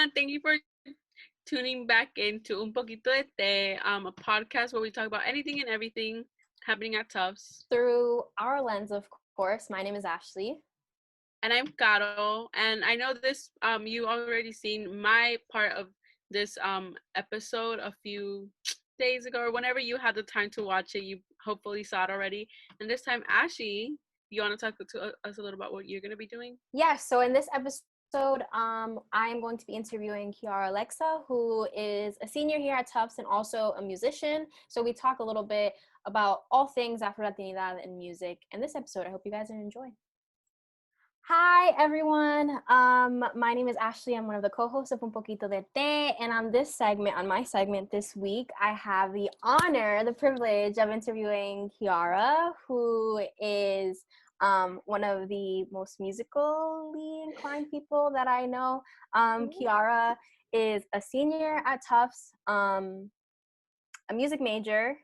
everyone. Thank you for tuning back into Un Poquito de Té, a podcast where we talk about anything and everything happening at Tufts. Through our lens, of course. My name is Ashley. And I'm Caro. And I know this, you already seen my part of this episode a few days ago, or whenever you had the time to watch it, you hopefully saw it already. And this time, Ashley, you want to talk to us a little about what you're going to be doing? Yeah, so in this episode, I am going to be interviewing Kiarah Alexa, who is a senior here at Tufts and also a musician. So we talk a little bit about all things Afro-Latinidad and music in this episode. I hope you guys enjoy. Hi, everyone. My name is Ashley. I'm one of the co-hosts of Un Poquito de Té. And on my segment this week, I have the honor, the privilege of interviewing Kiarah, who is one of the most musically inclined people that I know. Kiarah is a senior at Tufts, a music major,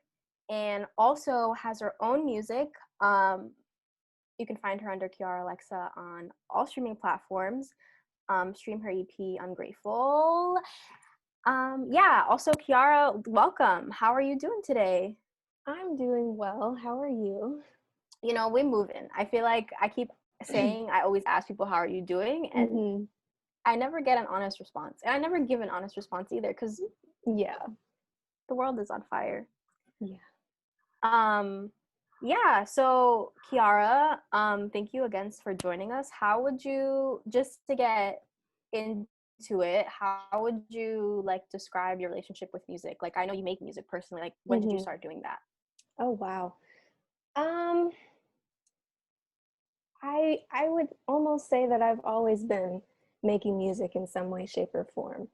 and also has her own music. You can find her under Kiarah Alexa on all streaming platforms. Stream her EP, Ungrateful. Also, Kiarah, welcome. How are you doing today? I'm doing well. How are you? You know, we're moving. I feel like I keep saying, I always ask people, how are you doing? And I never get an honest response. And I never give an honest response either because, the world is on fire. So Kiarah, thank you again for joining us. How would you, just to get into it, how would you like describe your relationship with music? Like, I know you make music personally. Like, when did you start doing that? Oh, wow. I would almost say that I've always been making music in some way, shape, or form.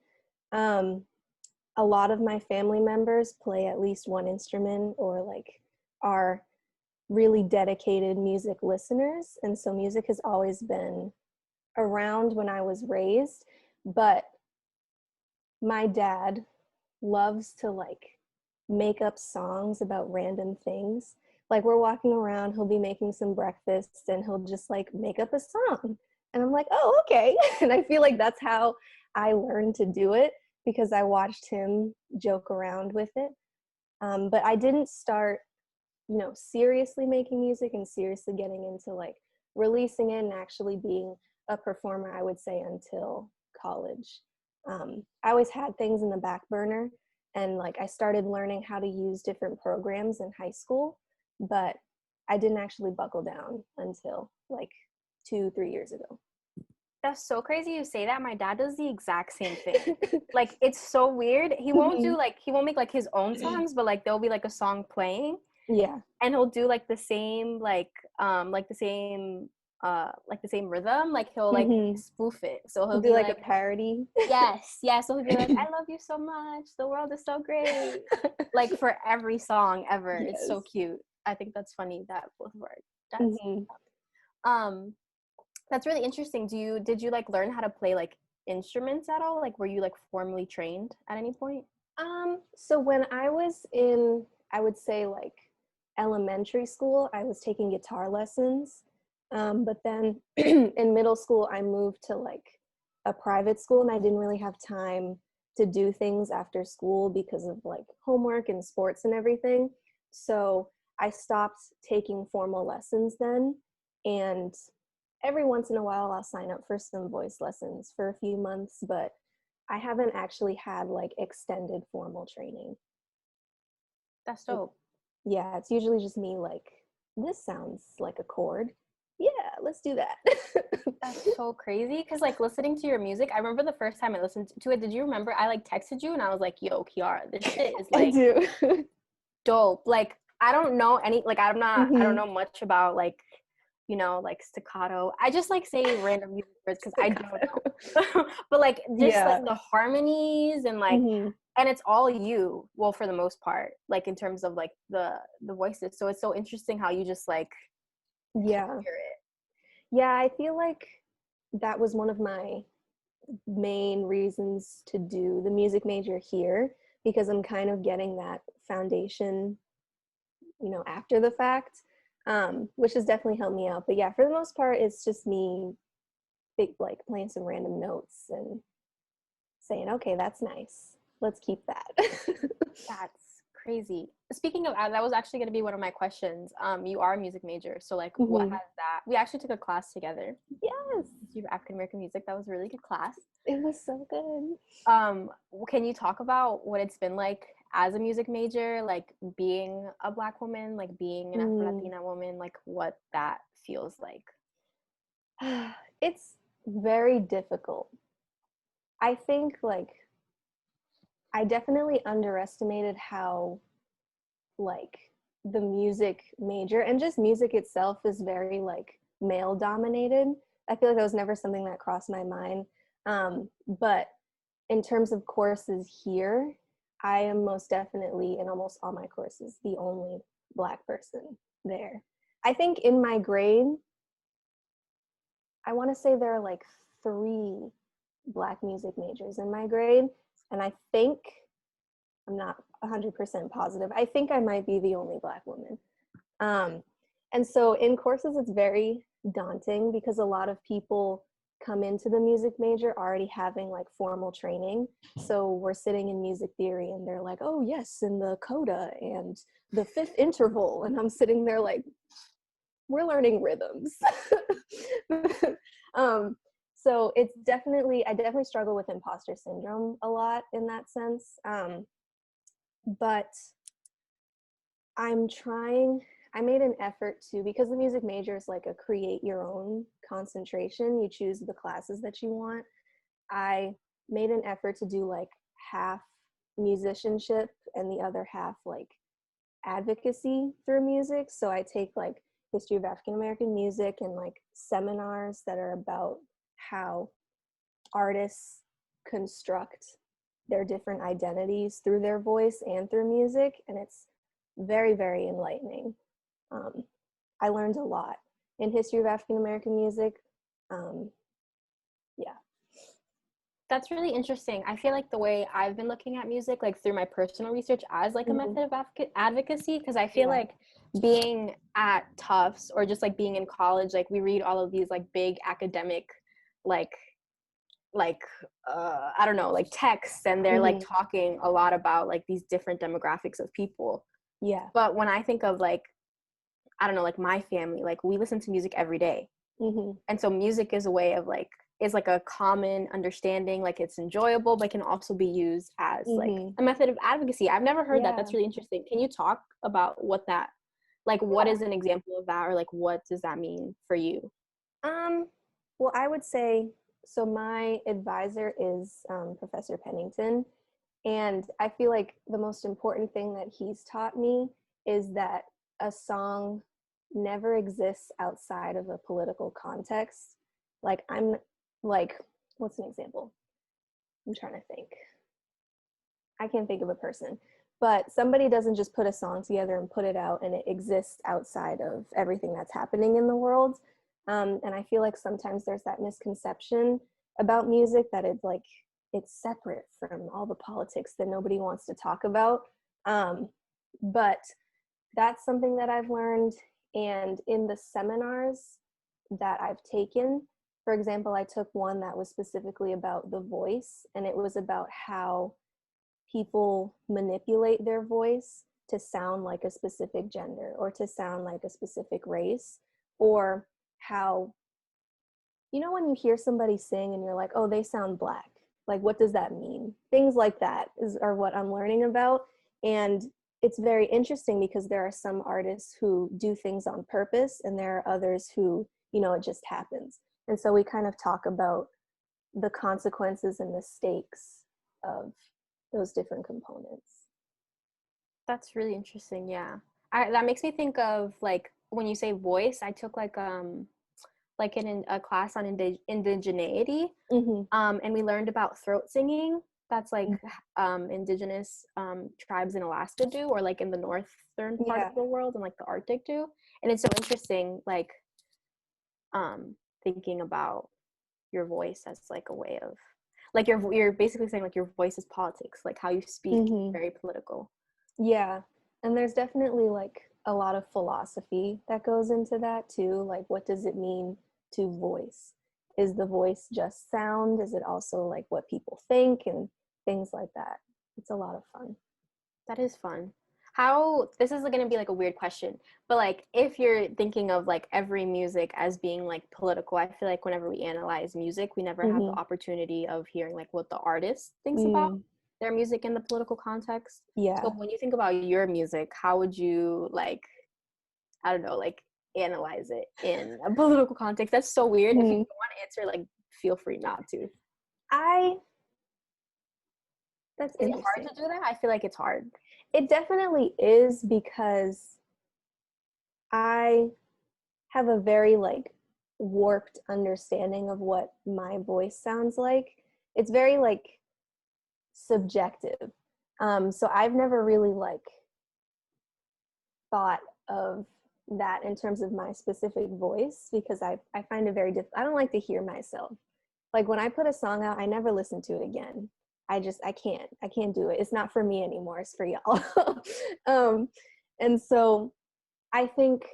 A lot of my family members play at least one instrument or like are really dedicated music listeners. And so music has always been around when I was raised. But my dad loves to like make up songs about random things. Like we're walking around, he'll be making some breakfast and he'll just like make up a song. And I'm like, oh, okay. And I feel like that's how I learned to do it because I watched him joke around with it. But I didn't start, seriously making music and seriously getting into like releasing it and actually being a performer, I would say, until college. I always had things in the back burner. And like I started learning how to use different programs in high school, but I didn't actually buckle down until like 2-3 years ago. That's so crazy you say that. My dad does the exact same thing. Like, it's so weird. He won't he won't make like his own songs, but like there'll be like a song playing. Yeah. And he'll do like the same the same rhythm. Like he'll like spoof it. So he'll do be like a parody. Yes. So he'll be like, I love you so much. The world is so great. Like for every song ever. Yes. It's so cute. I think that's funny that both of our dads. That's really interesting. Did you like learn how to play like instruments at all? Like were you like formally trained at any point? So when I was in, I would say like elementary school, I was taking guitar lessons. But then in middle school, I moved to like a private school and I didn't really have time to do things after school because of like homework and sports and everything. So I stopped taking formal lessons then. And every once in a while, I'll sign up for some voice lessons for a few months, but I haven't actually had like extended formal training. That's dope. Yeah, it's usually just me like, this sounds like a chord. Yeah, let's do that. That's so crazy because like listening to your music, I remember the first time I listened to it. Did you remember I like texted you and I was like, yo, Kiarah, this shit is like dope. Like I don't know any, like I don't know much about like, like staccato. I just like say random music words because I don't know. But like just like the harmonies and like and it's all you, well, for the most part, like in terms of like the voices. So it's so interesting how you just like hear it. Yeah, I feel like that was one of my main reasons to do the music major here, because I'm kind of getting that foundation, after the fact, which has definitely helped me out. But yeah, for the most part, it's just me like playing some random notes and saying, okay, that's nice. Let's keep that. That's crazy. Speaking of, that was actually going to be one of my questions. You are a music major, so like, what Mhm. has that? We actually took a class together. Yes. History of African American music. That was a really good class. It was so good. Can you talk about what it's been like as a music major, like being a Black woman, like being an Afro-Latina woman, like what that feels like? It's very difficult. I think like I definitely underestimated how like the music major and just music itself is very like male dominated. I feel like that was never something that crossed my mind. But in terms of courses here, I am most definitely in almost all my courses the only Black person there. I think in my grade, I want to say there are like 3 Black music majors in my grade, and I think I'm not 100% positive. I think I might be the only Black woman. And so in courses, it's very daunting because a lot of people come into the music major already having like formal training. So we're sitting in music theory and they're like, oh yes, and the coda and the 5th interval. And I'm sitting there like, we're learning rhythms. So it's definitely, I definitely struggle with imposter syndrome a lot in that sense. But I made an effort to, because the music major is like a create your own concentration, you choose the classes that you want. I made an effort to do like half musicianship and the other half like advocacy through music. So I take like history of African American music and like seminars that are about how artists construct their different identities through their voice and through music, and it's very, very enlightening. I learned a lot in history of African American music. Yeah. That's really interesting. I feel like the way I've been looking at music, like through my personal research, as like a method of advocacy, because I feel like being at Tufts or just like being in college, like we read all of these like big academic, like I don't know, like texts, and they're like talking a lot about like these different demographics of people. Yeah. But when I think of like, I don't know, like my family, like we listen to music every day. And so music is a way of like, is like a common understanding, like it's enjoyable, but can also be used as like a method of advocacy. I've never heard that. That's really interesting. Can you talk about what that, like what is an example of that, or like what does that mean for you? Well, I would say, so my advisor is Professor Pennington, and I feel like the most important thing that he's taught me is that a song never exists outside of a political context. Like I'm like, what's an example? I'm trying to think. I can't think of a person, but somebody doesn't just put a song together and put it out and it exists outside of everything that's happening in the world. And I feel like sometimes there's that misconception about music that it's like it's separate from all the politics that nobody wants to talk about. But that's something that I've learned. And in the seminars that I've taken, for example, I took one that was specifically about the voice, and it was about how people manipulate their voice to sound like a specific gender or to sound like a specific race, or how, you know, when you hear somebody sing and you're like, oh, they sound Black, like what does that mean? Things like that are what I'm learning about. And it's very interesting because there are some artists who do things on purpose and there are others who, you know, it just happens. And so we kind of talk about the consequences and the stakes of those different components. That's really interesting. Yeah. That makes me think of like when you say voice, I took like in a class on indigeneity, and we learned about throat singing. That's like indigenous tribes in Alaska do, or like in the northern part of the world and like the Arctic do. And it's so interesting, like thinking about your voice as like a way of, like you're basically saying like your voice is politics, like how you speak is very political. Yeah, and there's definitely like a lot of philosophy that goes into that too. Like, what does it mean to voice? is the voice just sound? Is it also like what people think and things like that? It's a lot of fun. That is fun. How, this is going to be like a weird question, but like if you're thinking of like every music as being like political, I feel like whenever we analyze music, we never have the opportunity of hearing like what the artist thinks about their music in the political context. Yeah. So when you think about your music, how would you like, I don't know, like analyze it in a political context? That's so weird. If you don't want to answer, like feel free not to. That's Is it interesting. hard to do that? I feel like it's hard. It definitely is, because I have a very like warped understanding of what my voice sounds like. It's very like subjective. So I've never really like thought of that in terms of my specific voice, because I find it very I don't like to hear myself. Like when I put a song out, I never listen to it again. I can't do it. It's not for me anymore. It's for y'all. And so I think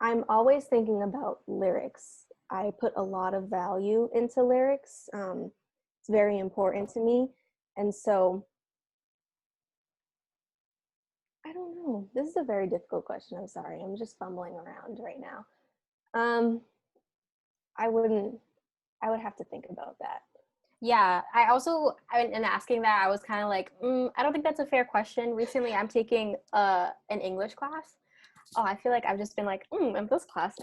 I'm always thinking about lyrics. I put a lot of value into lyrics. It's very important to me. And so I don't know. This is a very difficult question. I'm sorry. I'm just fumbling around right now. I would have to think about that. Yeah, in asking that, I was kind of like, I don't think that's a fair question. Recently, I'm taking an English class. Oh, I feel like I've just been like, in this class,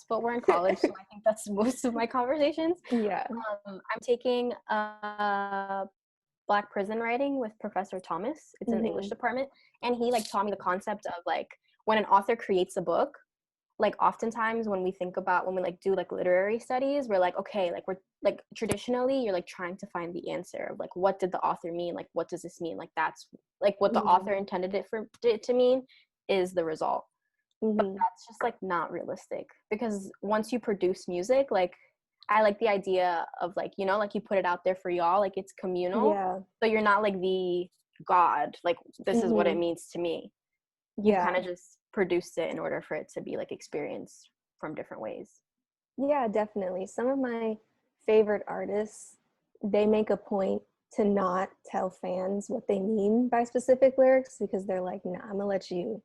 but we're in college, so I think that's most of my conversations. Yeah. I'm taking Black prison writing with Professor Thomas. It's in the English department, and he like taught me the concept of like when an author creates a book, like oftentimes when we like do like literary studies, we're like, okay, like we're like traditionally you're like trying to find the answer of like what did the author mean, like what does this mean, like that's like what the author intended it to mean is the result. But that's just like not realistic, because once you produce music, like I like the idea of like, you know, like you put it out there for y'all, like it's communal. Yeah. So you're not like the god, like this is what it means to me. You kind of just produced it in order for it to be like experienced from different ways. Yeah, definitely. Some of my favorite artists, they make a point to not tell fans what they mean by specific lyrics, because they're like, nah, I'm gonna let you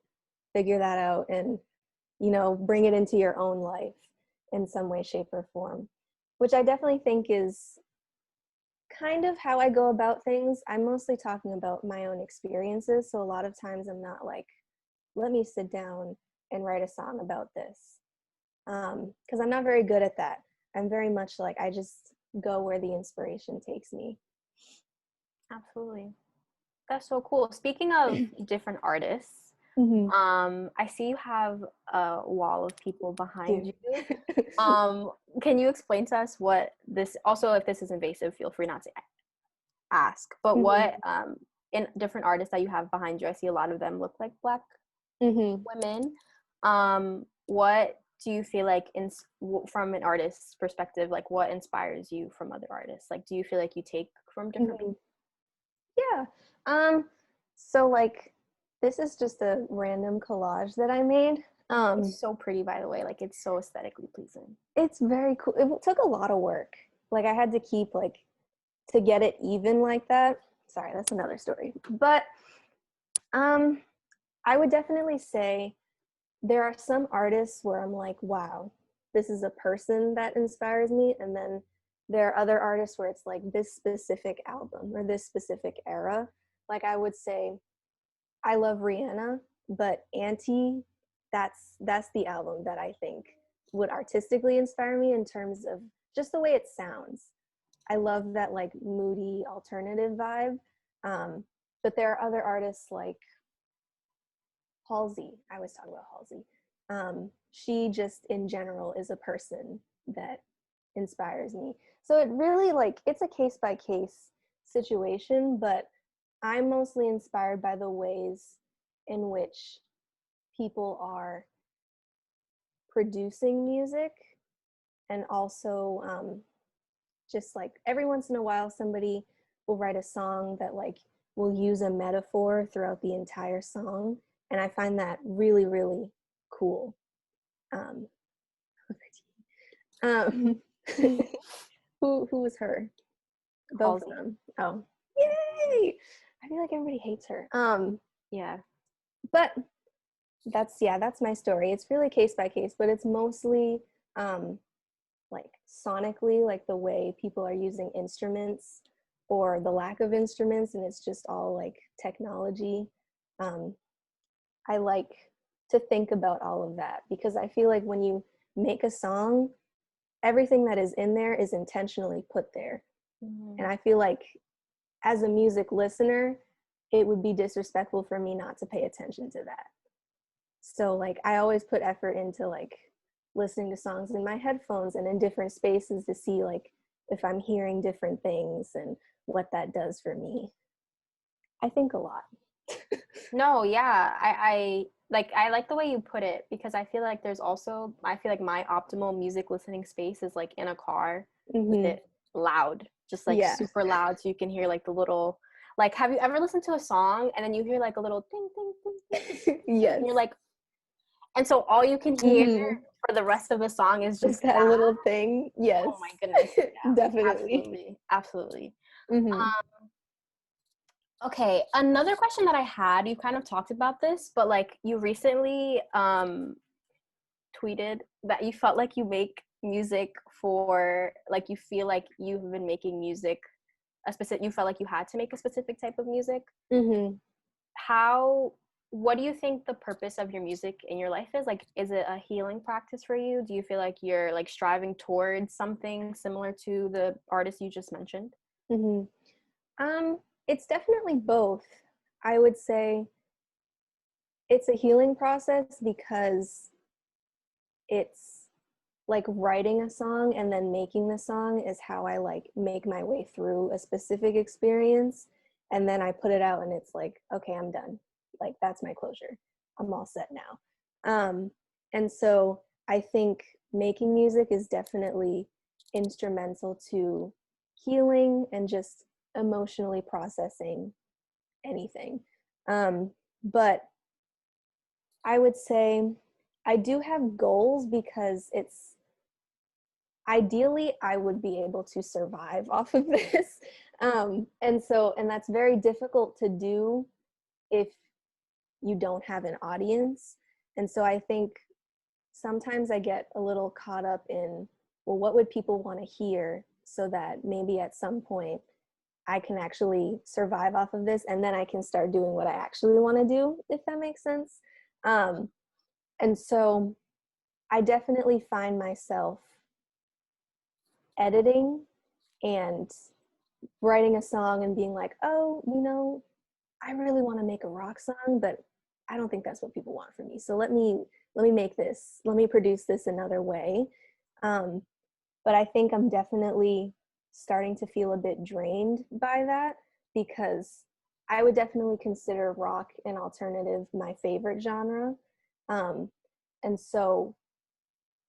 figure that out and, you know, bring it into your own life in some way, shape, or form, which I definitely think is kind of how I go about things. I'm mostly talking about my own experiences, so a lot of times I'm not like, let me sit down and write a song about this, because I'm not very good at that. I'm very much like, I just go where the inspiration takes me. Absolutely. That's so cool. Speaking of different artists, I see you have a wall of people behind you. Can you explain to us what this, also if this is invasive, feel free not to ask, but what in different artists that you have behind you, I see a lot of them look like Black women. What do you feel like from an artist's perspective, like what inspires you from other artists? Like do you feel like you take from different people? Yeah. So like this is just a random collage that I made. It's so pretty, by the way. Like it's so aesthetically pleasing. It's very cool. It took a lot of work. Like I had to keep like to get it even like that. Sorry, that's another story. But I would definitely say there are some artists where I'm like, wow, this is a person that inspires me. And then there are other artists where it's like this specific album or this specific era. Like I would say, I love Rihanna, but Auntie, that's the album that I think would artistically inspire me in terms of just the way it sounds. I love that like moody alternative vibe. But there are other artists like Halsey. I was talking about Halsey. She just in general is a person that inspires me. So it really like it's a case by case situation, but I'm mostly inspired by the ways in which people are producing music, and also just like every once in a while somebody will write a song that like will use a metaphor throughout the entire song, and I find that really, really cool. Who was her? Both of them. Oh, yay! I feel like everybody hates her. Yeah. But that's my story. It's really case by case, but it's mostly like sonically, like the way people are using instruments or the lack of instruments, and it's just all like technology. I like to think about all of that because I feel like when you make a song, everything that is in there is intentionally put there. And I feel like as a music listener, it would be disrespectful for me not to pay attention to that. So like I always put effort into like listening to songs in my headphones and in different spaces to see like if I'm hearing different things and what that does for me. I think a lot. No, yeah. I like the way you put it because I feel like I feel like my optimal music listening space is like in a car with it loud, just like super loud so you can hear like the little, like, have you ever listened to a song and then you hear like a little ding ding ding ding? Yes. And you're like, and so all you can hear for the rest of the song is just that little thing. Yes. Oh my goodness. Yeah, Definitely. Absolutely. Okay, another question that I had, you kind of talked about this, but like you recently tweeted that you felt like you make music for, like, you feel like you've been making music you felt like you had to make a specific type of music. What do you think the purpose of your music in your life is? Like, is it a healing practice for you? Do you feel like you're like striving towards something similar to the artist you just mentioned? It's definitely both. I would say it's a healing process because it's like writing a song and then making the song is how I like make my way through a specific experience, and then I put it out and it's like, okay, I'm done. Like that's my closure. I'm all set now. And so I think making music is definitely instrumental to healing and just emotionally processing anything. But I would say I do have goals because it's ideally I would be able to survive off of this. And that's very difficult to do if you don't have an audience. And so I think sometimes I get a little caught up in, well, what would people want to hear so that maybe at some point I can actually survive off of this and then I can start doing what I actually want to do, if that makes sense. And so I definitely find myself editing and writing a song and being like, oh, I really want to make a rock song, but I don't think that's what people want from me. So let me make this, let me produce this another way. But I think I'm definitely starting to feel a bit drained by that because I would definitely consider rock and alternative my favorite genre. And so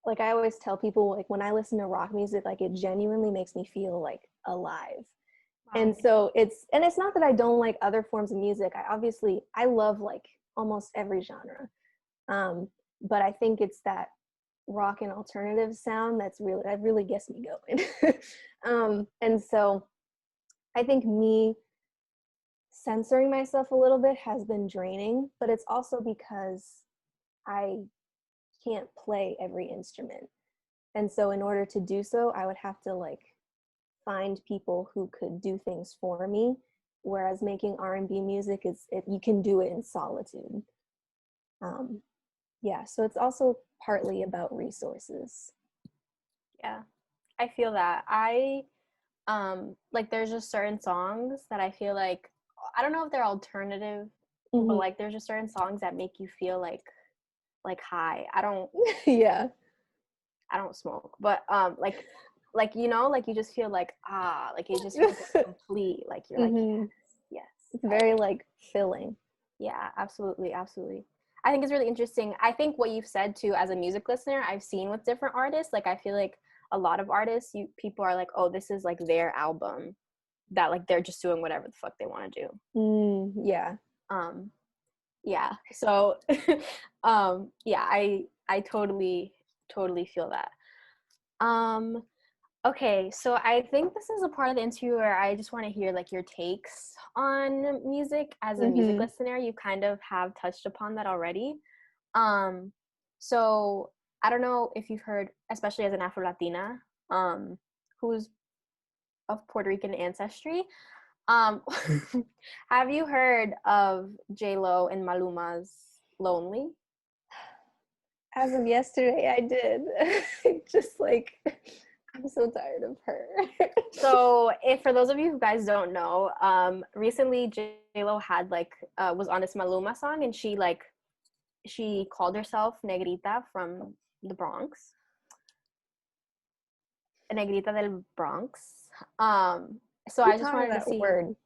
like I always tell people, like when I listen to rock music, like it genuinely makes me feel like alive. Wow. And so it's not that I don't like other forms of music. I love like almost every genre. But I think it's that rock and alternative sound that really gets me going. And so I think me censoring myself a little bit has been draining, but it's also because I can't play every instrument. And so in order to do so, I would have to like find people who could do things for me, whereas making R&B music you can do it in solitude. So it's also partly about resources. Yeah, I feel that. Like there's just certain songs that I feel like, I don't know if they're alternative, but like there's just certain songs that make you feel like high. I don't I don't smoke, but like like you just feel like like it just feels like complete, like you're like yes. It's very like filling. Yeah, absolutely. I think it's really interesting. I think what you've said too, as a music listener, I've seen with different artists, like I feel like a lot of artists, people are like, oh, this is like their album, that like they're just doing whatever the fuck they want to do. Yeah, so yeah, I totally feel that. Okay, so I think this is a part of the interview where I just want to hear like your takes on music as a music Mm-hmm. listener. You kind of have touched upon that already. Um, so I don't know if you've heard, especially as an Afro Latina, who's of Puerto Rican ancestry. Um, have you heard of J Lo and Maluma's "Lonely"? As of yesterday, I did. Just like, I'm so tired of her. So, if for those of you who guys don't know, recently J Lo had like was on this Maluma song, and she called herself Negrita from the Bronx, Negrita del Bronx. So Who I just taught her wanted to that see word?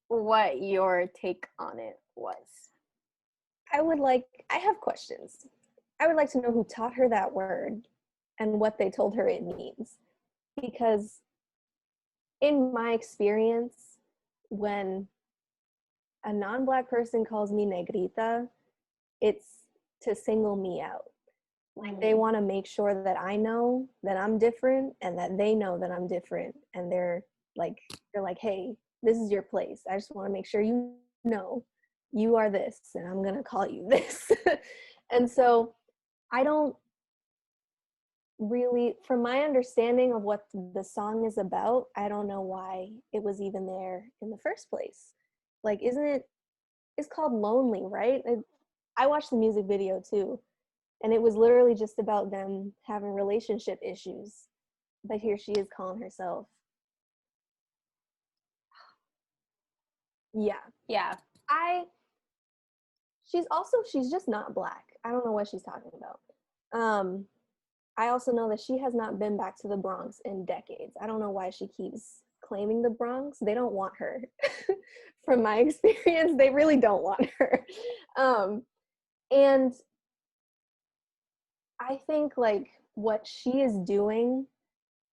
what your take on it was. I have questions. I would like to know who taught her that word and what they told her it means. Because in my experience, when a non-Black person calls me negrita, it's to single me out. Like they want to make sure that I know that I'm different and that they know that I'm different. And they're like, hey, this is your place. I just want to make sure you know you are this and I'm going to call you this. And so I don't really, from my understanding of what the song is about, I don't know why it was even there in the first place. Like, isn't it, it's called Lonely, right? I watched the music video too, and it was literally just about them having relationship issues. But here she is calling herself. Yeah. Yeah. I, she's just not Black. I don't know what she's talking about. I also know that she has not been back to the Bronx in decades. I don't know why she keeps claiming the Bronx. They don't want her. From my experience, they really don't want her. And I think like what she is doing,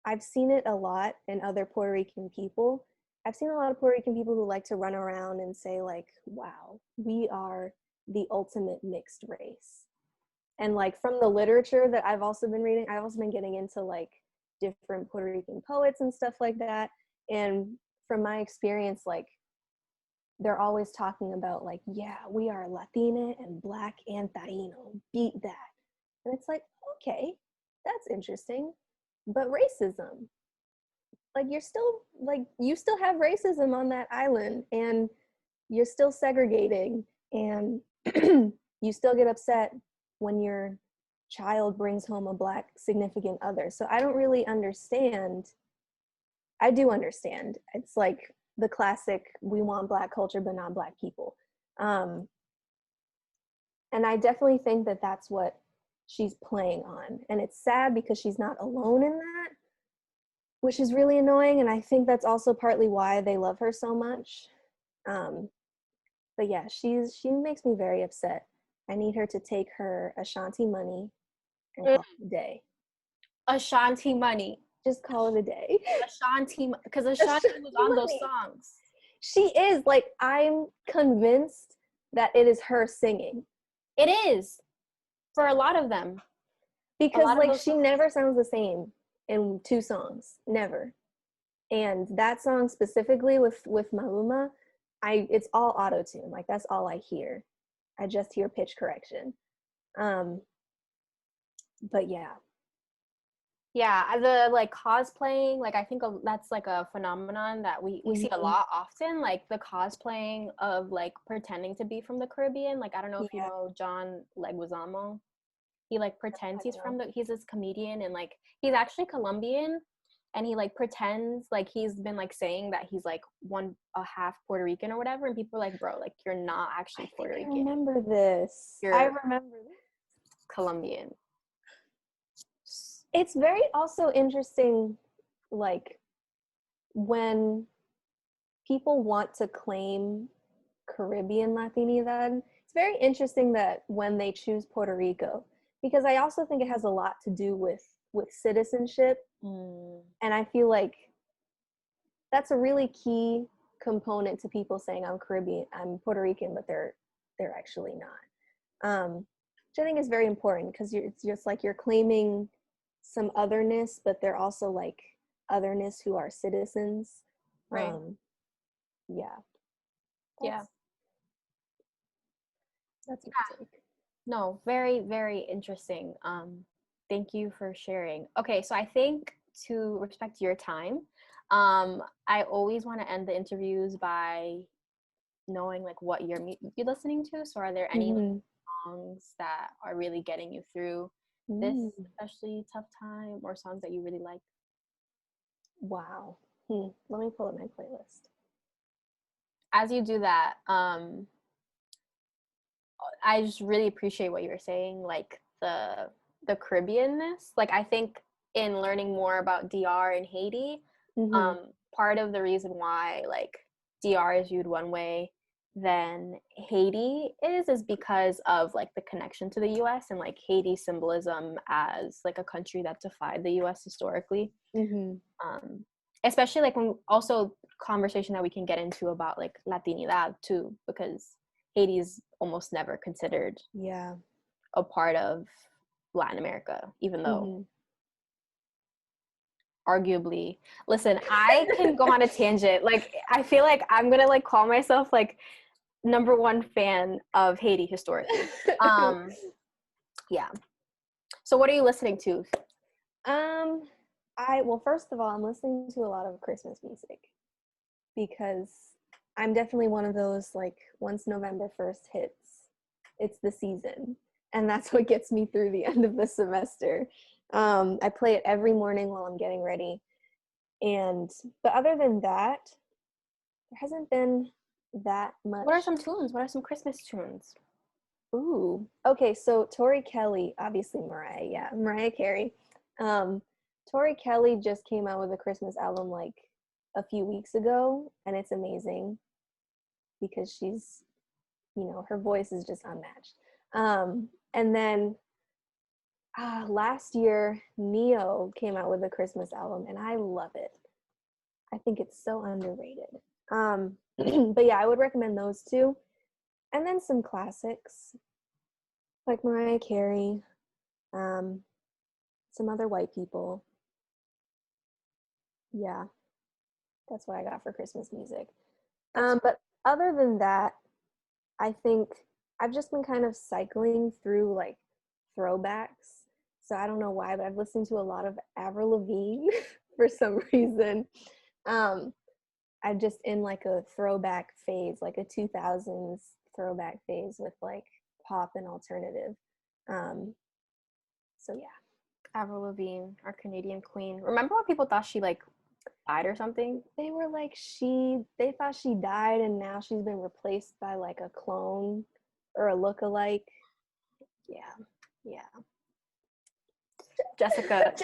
I've seen it a lot in other Puerto Rican people. I've seen a lot of Puerto Rican people who like to run around and say like, wow, we are the ultimate mixed race. And like from the literature that I've also been reading, I've also been getting into like different Puerto Rican poets and stuff like that. And from my experience, like they're always talking about like, yeah, we are Latina and Black and Taino, beat that. And it's like, okay, that's interesting. But racism, like you're still like you still have racism on that island and you're still segregating and you still get upset when your child brings home a Black significant other. So I don't really understand. I do understand. It's like the classic we want Black culture but not Black people. Um, and I definitely think that that's what she's playing on. And it's sad because she's not alone in that, which is really annoying. And I think that's also partly why they love her so much. Um, but yeah, she makes me very upset. I need her to take her Ashanti money and call it a day. Ashanti Money. Just call it a day. Ashanti, because Ashanti was Ashanti on those money. songs. She is like, I'm convinced that it is her singing. It is for a lot of them. Because lot of like those she songs. never sounds the same in two songs. Never. And that song specifically with Maluma, it's all auto tune. Like that's all I hear. I just hear pitch correction. But yeah. Yeah, the like cosplaying, like I think that's like a phenomenon that we see a lot often, like the cosplaying of like pretending to be from the Caribbean. Like I don't know if you Yeah. know John Leguizamo. He like pretends I don't know. he's this comedian and like he's actually Colombian and he like pretends like he's been like saying that he's like a half Puerto Rican or whatever, and people are like, bro, like you're not actually I think Puerto I Rican. remember this. I You're remember this. Colombian. It's very also interesting, like when people want to claim Caribbean Latinidad, it's very interesting that when they choose Puerto Rico, because I also think it has a lot to do with citizenship. And I feel like that's a really key component to people saying I'm Caribbean, I'm Puerto Rican, but they're actually not. Which I think is very important because it's just like you're claiming some otherness, but they're also like otherness who are citizens. Right. Yeah. Yeah. That's my take. No, very, very interesting. Thank you for sharing. Okay, so I think to respect your time, I always want to end the interviews by knowing like what you're listening to. So are there any Mhm. songs that are really getting you through this especially tough time, or songs that you really like? Wow. Let me pull up my playlist. As you do that, I just really appreciate what you were saying, like the Caribbeanness. Like I think in learning more about DR and Haiti, part of the reason why like DR is viewed one way than Haiti is because of like the connection to the US and like Haiti's symbolism as like a country that defied the US historically. Especially like when also conversation that we can get into about like Latinidad too, because Haiti is almost never considered a part of Latin America, even though arguably, listen, I can go on a tangent. Like, I feel like I'm gonna like call myself like #1 fan of Haiti historically. Yeah. So what are you listening to? Well, first of all, I'm listening to a lot of Christmas music because I'm definitely one of those, like, once November 1st hits, it's the season. And that's what gets me through the end of the semester. I play it every morning while I'm getting ready. But other than that, there hasn't been that much. What are some tunes? What are some Christmas tunes? Ooh. Okay, so Tori Kelly, obviously Mariah Carey. Tori Kelly just came out with a Christmas album like a few weeks ago, and it's amazing because she's, her voice is just unmatched. And then last year, Neo came out with a Christmas album, and I love it. I think it's so underrated. But yeah, I would recommend those two. And then some classics like Mariah Carey, some other white people. Yeah, that's what I got for Christmas music. But other than that, I think I've just been kind of cycling through like throwbacks. So I don't know why, but I've listened to a lot of Avril Lavigne for some reason. I'm just in like a throwback phase, like a 2000s throwback phase with like pop and alternative. So yeah. Avril Lavigne, our Canadian queen. Remember when people thought she like died or something? They were like they thought she died and now she's been replaced by like a clone or a look-alike. Yeah. Jessica.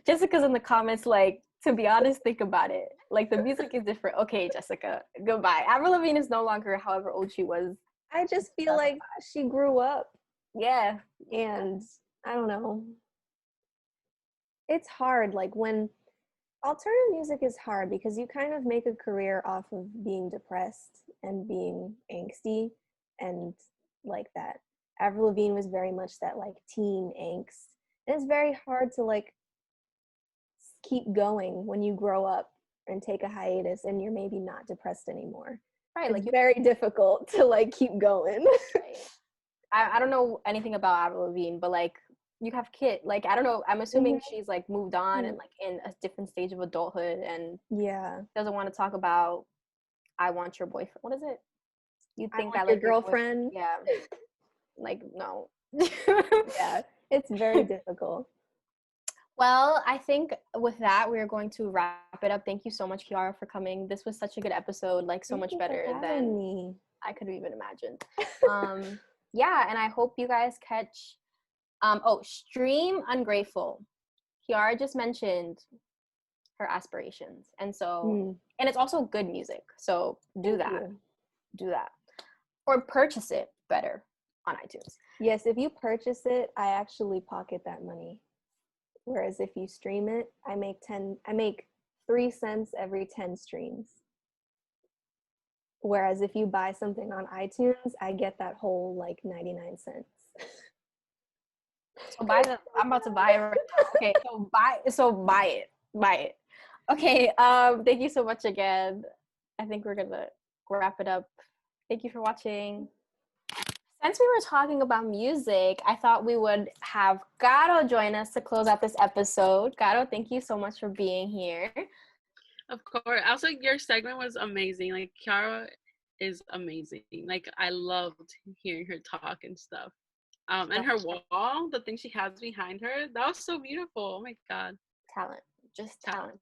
Jessica's in the comments like, to be honest, think about it. Like the music is different. Okay, Jessica, goodbye. Avril Lavigne is no longer however old she was. I just feel like she grew up. Yeah. And I don't know. It's hard. Like when alternative music is hard because you kind of make a career off of being depressed and being angsty and like that. Avril Lavigne was very much that like teen angst. And it's very hard to like keep going when you grow up and take a hiatus and you're maybe not depressed anymore. Right. It's like very difficult to like keep going. Right. I don't know anything about Avril Lavigne, but like you have kid, like I don't know, I'm assuming she's like moved on and like in a different stage of adulthood and doesn't want to talk about I want your boyfriend. What is it? You think I like your girlfriend? Yeah. Like no. Yeah, it's very difficult. Well, I think with that, we're going to wrap it up. Thank you so much, Kiarah, for coming. This was such a good episode, like so much better than I could have even imagined. Yeah, and I hope you guys catch, stream Ungrateful. Kiarah just mentioned her aspirations. And so, and it's also good music. So do that. Or purchase it better on iTunes. Yes, if you purchase it, I actually pocket that money. Whereas if you stream it, I make 3 cents every 10 streams. Whereas if you buy something on iTunes, I get that whole like 99 cents. So I'm about to buy it right now. Okay, so buy it. Okay, thank you so much again. I think we're gonna wrap it up. Thank you for watching. Since we were talking about music, I thought we would have Caro join us to close out this episode. Caro, thank you so much for being here. Of course. Also, your segment was amazing. Like, Kiarah is amazing. Like, I loved hearing her talk and stuff. And her wall, the thing she has behind her, that was so beautiful. Oh my God. Talent. Just talent.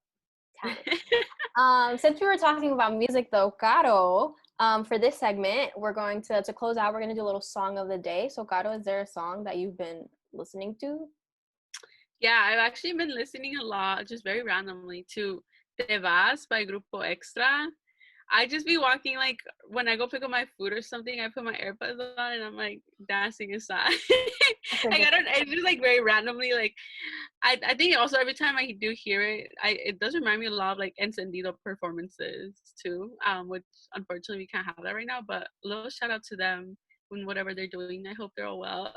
Since we were talking about music though, Caro, for this segment, we're going to close out, we're going to do a little song of the day. So Caro, is there a song that you've been listening to? Yeah, I've actually been listening a lot, just very randomly, to Te Vas by Grupo Extra. I just be walking, like, when I go pick up my food or something, I put my AirPods on and I'm like dancing inside. Like, I don't, it's just like very randomly, like, I think also every time I do hear it, it does remind me a lot of like Encendido performances too, which unfortunately we can't have that right now, but a little shout out to them and whatever they're doing. I hope they're all well.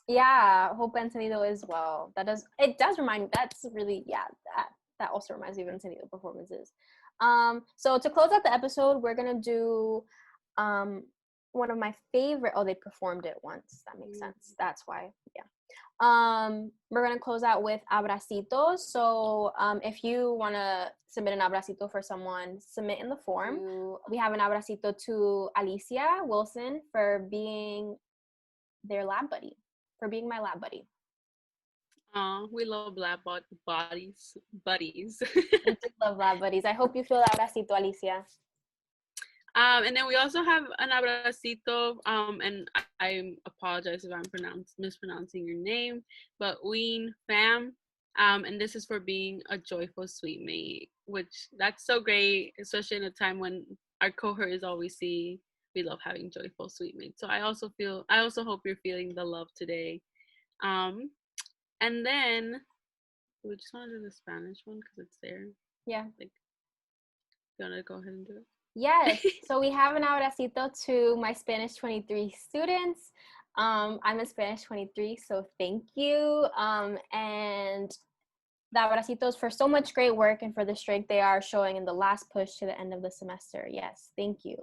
Yeah, hope Encendido is well. It does remind me, that's really, yeah, that also reminds me of Encendido performances. So to close out the episode, we're gonna do one of my favorite, they performed it once, that makes sense, that's why, yeah. We're gonna close out with abracitos. So if you wanna submit an abracito for someone, submit in the form. We have an abracito to Alicia Wilson for being their lab buddy, for being my lab buddy. We love lab buddies. We do love lab buddies. I hope you feel the abracito, Alicia. And then we also have an abracito, and I apologize if I'm mispronouncing your name, but Ween Fam, and this is for being a joyful sweet mate, which that's so great, especially in a time when our cohort is all we see. We love having joyful sweet mates. So I also hope you're feeling the love today. And then we just want to do the Spanish one because it's there. Yeah. Like, you want to go ahead and do it? Yes. So we have an abracito to my Spanish 23 students. I'm in Spanish 23, so thank you. And the abracitos for so much great work and for the strength they are showing in the last push to the end of the semester. Yes, thank you.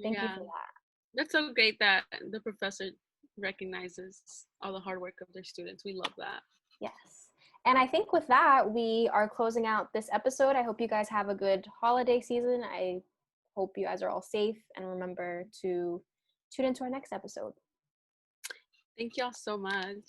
Thank you for that. That's so great that the professor recognizes all the hard work of their students. We love that. Yes. And I think with that, we are closing out this episode. I hope you guys have a good holiday season. I hope you guys are all safe, and remember to tune into our next episode. Thank y'all so much.